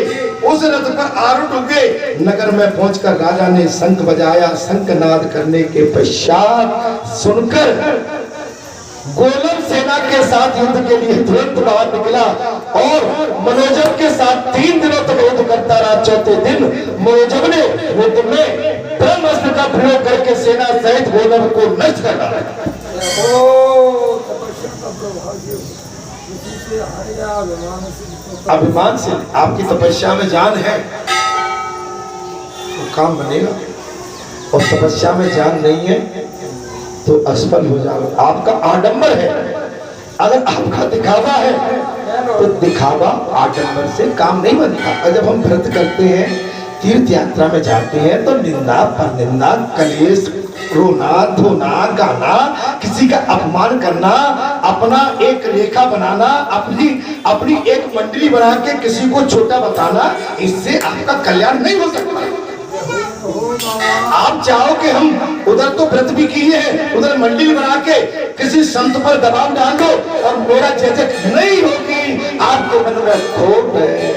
उस रथ पर आरूढ़ हुए। नगर में पहुंचकर राजा ने शंख बजाया। शंखनाद करने के पश्चात सुनकर गोलम सेना के साथ युद्ध के लिए तुरंत बाहर निकला और मनोजव के साथ 3 दिनों तक युद्ध करता रहा। चौथे दिन मनोजव ने युद्ध में ब्रह्मास्त्र का प्रयोग करके सेना सहित गोलम को नष्ट कर डाला। अभिमान से आपकी तपस्या में जान है तो काम बनेगा, और तपस्या में जान नहीं है तो असफल हो जाओगे। आपका आडंबर है, अगर आपका दिखावा है तो दिखावा आडंबर से काम नहीं बनता। और जब हम व्रत करते हैं, तीर्थ यात्रा में जाते हैं, तो निंदा परनिंदा, कलेश, रोना धोना गाना, किसी का अपमान करना, अपना एक रेखा बनाना, अपनी एक मंडली बना के किसी को छोटा बताना, इससे आपका कल्याण नहीं हो सकता। आप चाहो कि हम उधर तो व्रत भी किए हैं, उधर मंडली बना के किसी संत पर दबाव डाल दो और मेरा जजक नहीं होगी, आपके मन में खोट है।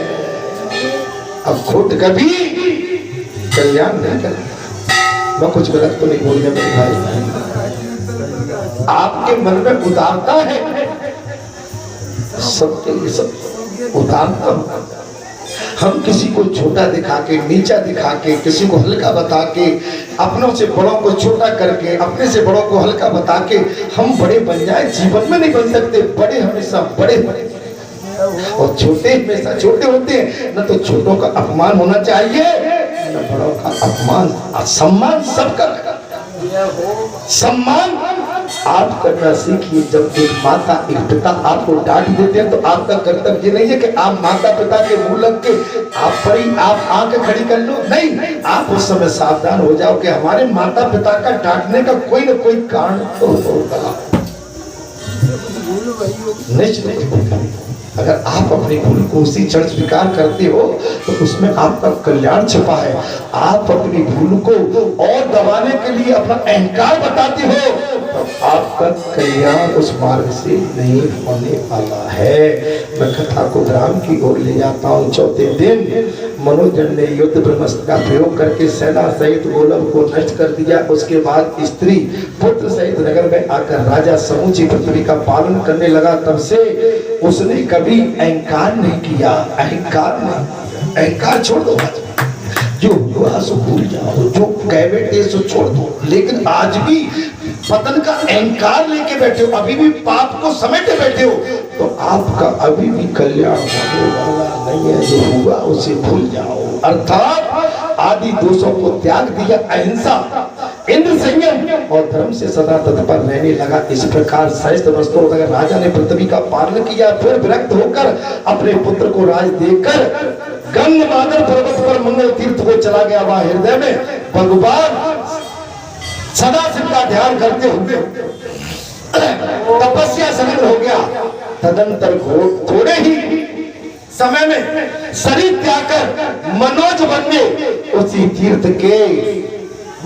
अब खोट कभी कल्याण नहीं करेगा। मैं कुछ गलत तो नहीं बोल गया मेरे भाई? आपके मन में उदारता है, सबके लिए सब उदारता। हम किसी को छोटा दिखा के, नीचा दिखा के, किसी को हल्का बता के, अपनों से बड़ों को छोटा करके, अपने से बड़ों को हल्का बता के हम बड़े बन जाए, जीवन में नहीं बन सकते। बड़े हमेशा बड़े और छोटे हमेशा छोटे होते हैं। न तो छोटों का अपमान होना चाहिए, न बड़ों का अपमान। सम्मान सबका, सम्मान आप करना सीखिए। जब एक माता, एक पिता आपको डांट देते हैं तो आपका कर्तव्य नहीं है कि आप माता पिता के मुंह लग के आप आंखें खड़ी कर लो। नहीं, आप उस समय सावधान हो जाओ कि हमारे माता पिता का डांटने का कोई न कोई कारण तो होगा। निश्चित अगर आप अपनी भूल को उसी क्षण स्वीकार करते हो तो उसमें आपका कल्याण छिपा है। आप अपनी भूल को और दबाने के लिए अपना अहंकार बताते हो तो आपका कल्याण उस मार्ग से नहीं होने वाला है। मैं कथा को विराम की ओर ले जाता हूँ। चौथे दिन मनोजन ने युद्ध ब्रह्मास्त्र का प्रयोग करके सेना सहित गोलक को नष्ट कर दिया। उसके बाद स्त्री पुत्र सहित नगर में आकर राजा समूची पृथ्वी का पालन करने लगा। तब से उसने कभी अहंकार नहीं किया। अहंकार छोड़ दो, जो हुआ सो भूल जाओ, जो कह बैठे सो छोड़ दो। लेकिन आज भी पतन का अहंकार लेके बैठे हो, अभी भी पाप को समेटे बैठे हो, तो आपका अभी भी कल्याण होने वाला नहीं है। जो हुआ उसे भूल जाओ। अर्थात आदि दोषों को त्याग दिया, अहिंसा, इंद्र संयम और धर्म से सदा तत्पर रहने लगा। इस प्रकार सहस्त्र वर्षों तक राजा ने पृथ्वी का पालन किया। फिर विरक्त होकर अपने पुत्र को राज देकर गंगमादर पर्वत पर मंगल तीर्थ को चला गया। वहां हृदय में भगवान सदा शिव का ध्यान करते हुए तपस्या संलग्न हो गया। तदंतर थोड़े ही समय में शरीर त्याग कर मनोज वन में उसी तीर्थ के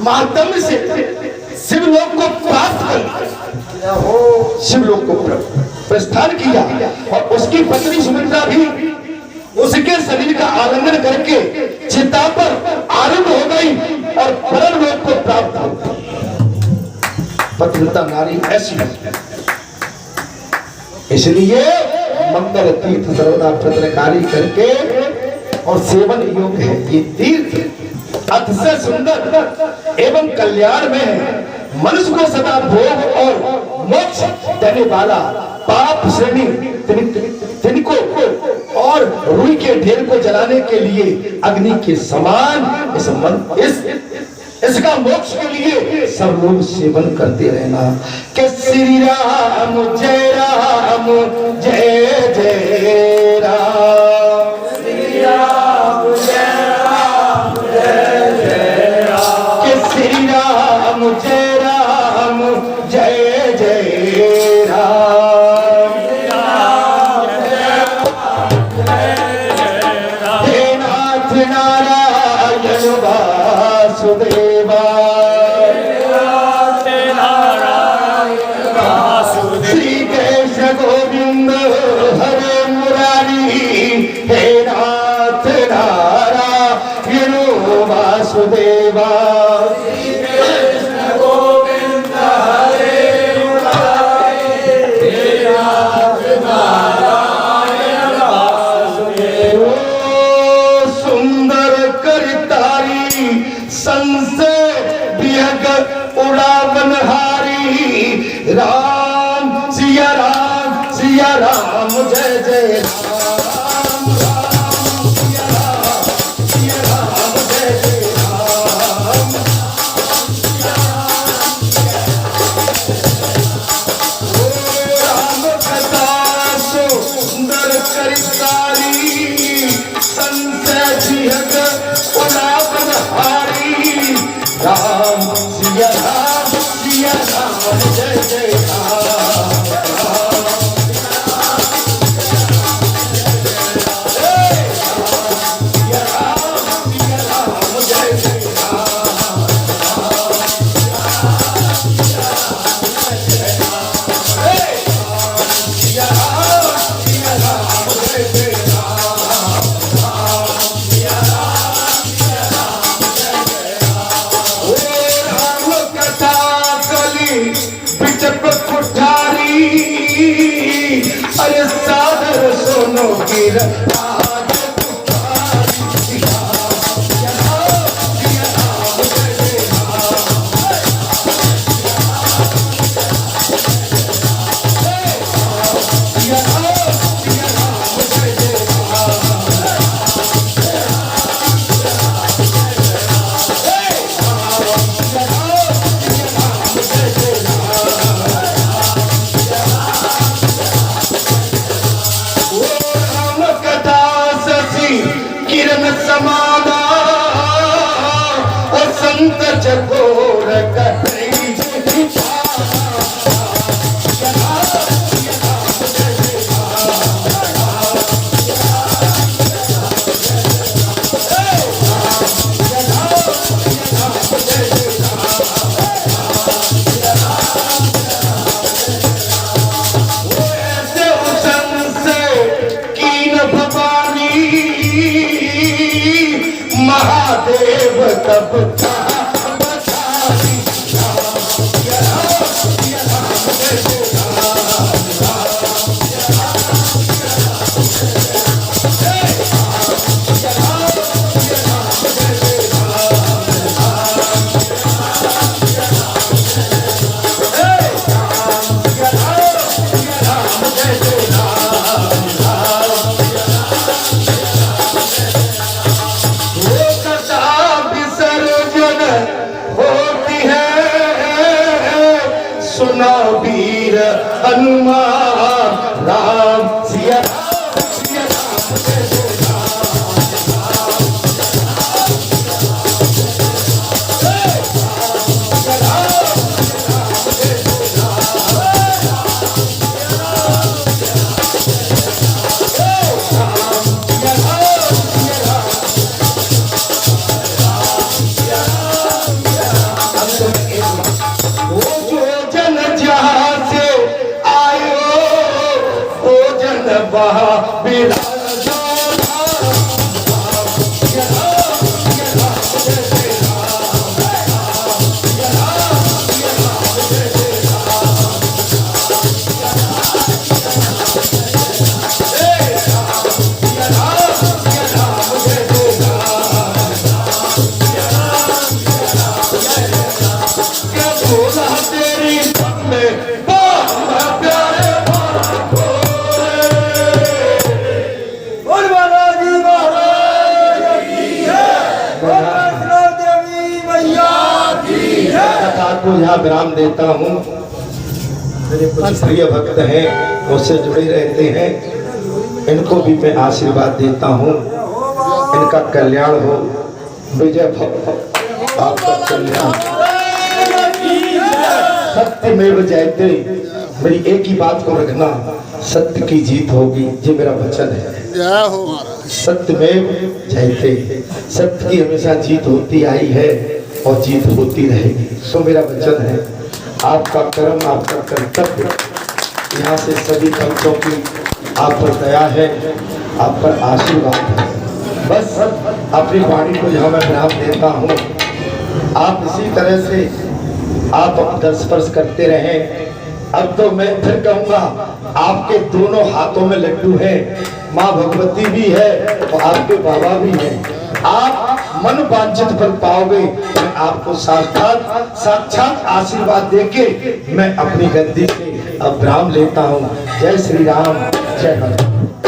माध्यम से शिवलोक को प्राप्त कर शिवलोक को प्रस्थान किया। और उसकी पत्नी सुमित्रा भी उसके शरीर का आलिंगन करके चिता पर आरूढ़ हो गई और परम लोक को प्राप्त हो गई। पतिव्रता नारी ऐसी है, इसलिए मंगल तीर्थ सर्वदा प्रतरकारी करके और सेवन योग्य है। ये तीर्थ अतिशय सुंदर एवं कल्याण में है। मनुष्य को सदा भोग और मोक्ष देने वाला, पाप श्रेणी तिनको और रुई के ढेर को जलाने के लिए अग्नि के समान इसका मोक्ष के लिए सब लोग सेवन करते रहना। कि श्री राम जय राम जय जय राम, श्री राम जय राम जय जय राम, कि श्री राम जय राम जय जय राम, हे नाथ नारायण वासुदेवा, श्री कृष्ण गोविंद हरे मुरारी, हे नाथ नारायण वासुदेवा, कृष्ण गोविंद हरे मुरारी, हे नाथ नारायण वासुदेवा। सुंदर करतारी संशय विहग उड़ावनहारी, राम सिया राम जय जय राम, राम सिया राम जय जय राम, ओ राम कथा सुंदर करतारी संशय विहग उड़ावनहारी, राम सिया राम जय जय राम, अरे सादर सुनो गिर आज पुकारी, किरण समाना और संत चकोर कटरी सुनो वीर हनुमान राम सिया राम सिया राम जय जय को यहाँ विराम देता हूँ। मेरे कुछ प्रिय भक्त हैं, मुझसे जुड़े रहते हैं, इनको भी मैं आशीर्वाद देता हूँ। इनका कल्याण हो, विजय भव, आपका कल्याण। सत्यमेव जयते, मेरी एक ही बात को रखना, सत्य की जीत होगी, ये मेरा वचन है। सत्यमेव जयते, सत्य की हमेशा जीत होती आई है और जीत होती रहेगी, तो मेरा वचन है। आपका कर्म, आपका कर्तव्य, यहाँ से सभी भक्तों की आप पर दया है, आप पर आशीर्वाद है। बस अपनी वाणी को यहाँ मैं विराम देता हूँ। आप इसी तरह से आप दर्श करते रहें। अब तो मैं फिर कहूँगा, आपके दोनों हाथों में लड्डू है, माँ भगवती भी है और आपके बाबा भी है। आप मन वांछित फल पाओगे। मैं आपको साक्षात आशीर्वाद देके मैं अपनी गद्दी से अब विराम लेता हूँ। जय श्री राम, जय हनुमान।